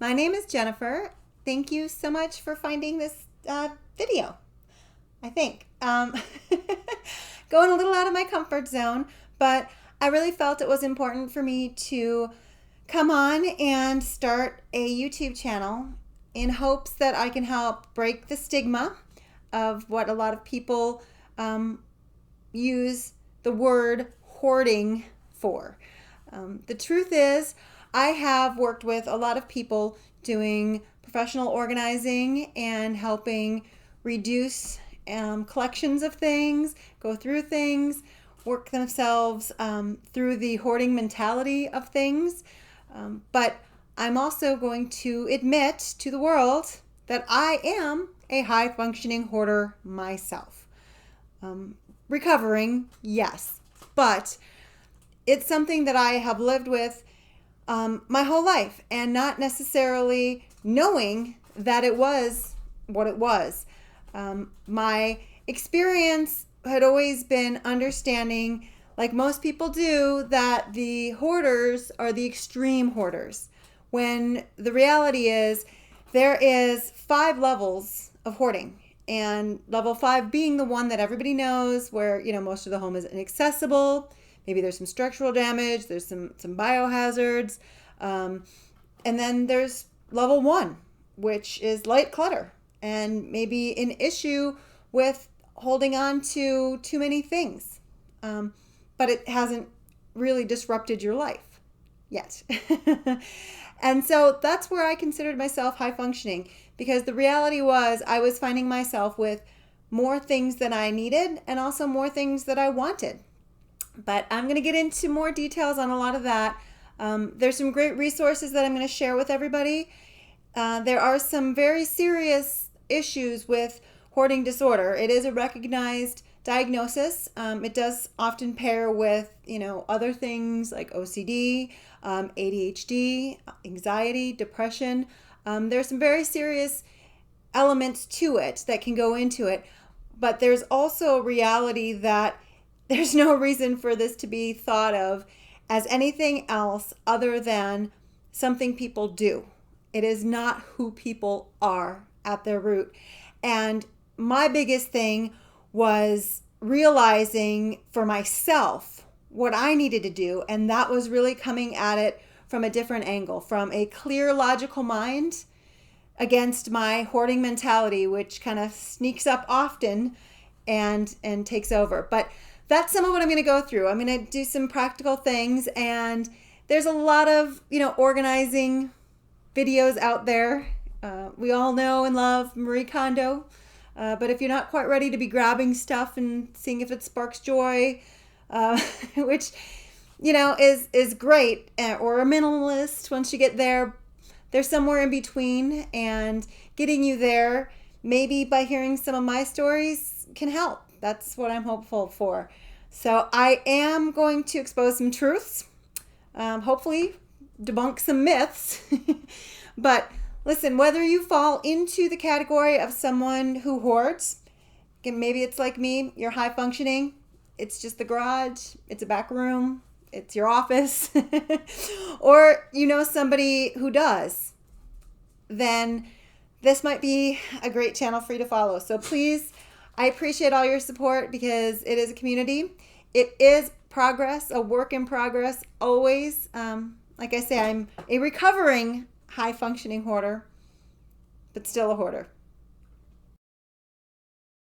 My name is Jennifer. Thank you so much for finding this video, I think. Going a little out of my comfort zone, but I really felt it was important for me to come on and start a YouTube channel in hopes that I can help break the stigma of what a lot of people use the word hoarding for. The truth is, I have worked with a lot of people doing professional organizing and helping reduce collections of things, go through things, work themselves through the hoarding mentality of things. But I'm also going to admit to the world that I am a high-functioning hoarder myself. Recovering, yes, but it's something that I have lived with my whole life and not necessarily knowing that it was what it was. My experience had always been understanding, like most people do, that the hoarders are the extreme hoarders, when the reality is there is 5 levels of hoarding, and level 5 being the one that everybody knows, where most of the home is inaccessible. Maybe there's some structural damage, there's some biohazards, and then there's level 1, which is light clutter, and maybe an issue with holding on to too many things, but it hasn't really disrupted your life yet. And so that's where I considered myself high functioning, because the reality was I was finding myself with more things than I needed and also more things that I wanted. But I'm going to get into more details on a lot of that. There's some great resources that I'm going to share with everybody. There are some very serious issues with hoarding disorder. It is a recognized diagnosis. It does often pair with, other things like OCD, ADHD, anxiety, depression. There's some very serious elements to it that can go into it. But there's also a reality that there's no reason for this to be thought of as anything else other than something people do. It is not who people are at their root. And my biggest thing was realizing for myself what I needed to do, and that was really coming at it from a different angle, from a clear, logical mind against my hoarding mentality, which kind of sneaks up often and takes over. But that's some of what I'm going to go through. I'm going to do some practical things, and there's a lot of, organizing videos out there. We all know and love Marie Kondo, but if you're not quite ready to be grabbing stuff and seeing if it sparks joy, which, is great, or a minimalist once you get there, they're somewhere in between, and getting you there, maybe by hearing some of my stories, can help. That's what I'm hopeful for. So I am going to expose some truths, hopefully debunk some myths. But listen, whether you fall into the category of someone who hoards, maybe it's like me, you're high functioning, it's just the garage, it's a back room, it's your office, or somebody who does, then this might be a great channel for you to follow. So please, I appreciate all your support, because it is a community. It is progress, a work in progress, always. Like I say, I'm a recovering high-functioning hoarder, but still a hoarder.